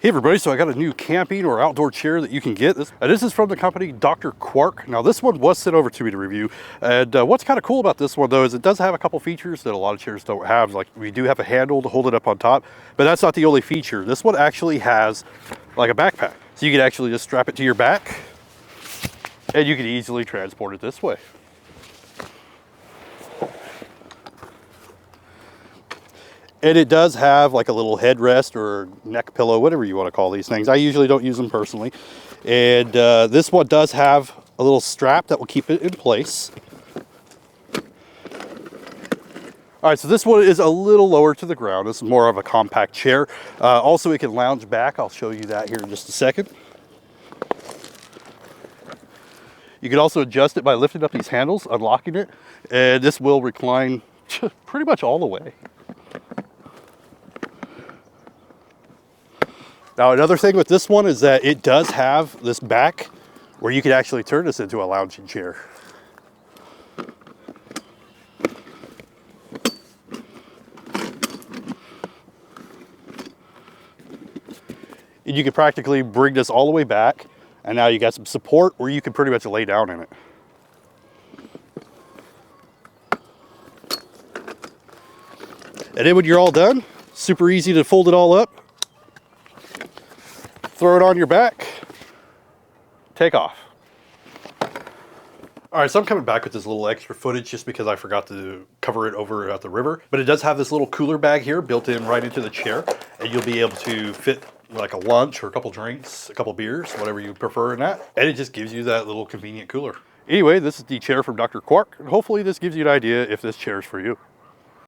Hey everybody, so I got a new camping or outdoor chair that you can get. This is from the company DrQuark. Now this one was sent over to me to review. And what's kind of cool about this one though is it does have a couple features that a lot of chairs don't have. Like we do have a handle to hold it up on top, but that's not the only feature. This one actually has like a backpack. So you can actually just strap it to your back and you can easily transport it this way. And it does have like a little headrest or neck pillow, whatever you want to call these things. I usually don't use them personally. And this one does have a little strap that will keep it in place. All right, so this one is a little lower to the ground. This is more of a compact chair. Also, it can lounge back. I'll show you that here in just a second. You can also adjust it by lifting up these handles, unlocking it, and this will recline pretty much all the way. Now another thing with this one is that it does have this back where you can actually turn this into a lounging chair. And you can practically bring this all the way back, and now you got some support where you can pretty much lay down in it. And then when you're all done, super easy to fold it all up. Throw it on your back, take off. All right, so I'm coming back with this little extra footage just because I forgot to cover it over at the river. But it does have this little cooler bag here built in right into the chair, and you'll be able to fit like a lunch or a couple drinks, a couple beers, whatever you prefer in that. And it just gives you that little convenient cooler. Anyway, this is the chair from DrQuark, and hopefully this gives you an idea if this chair is for you.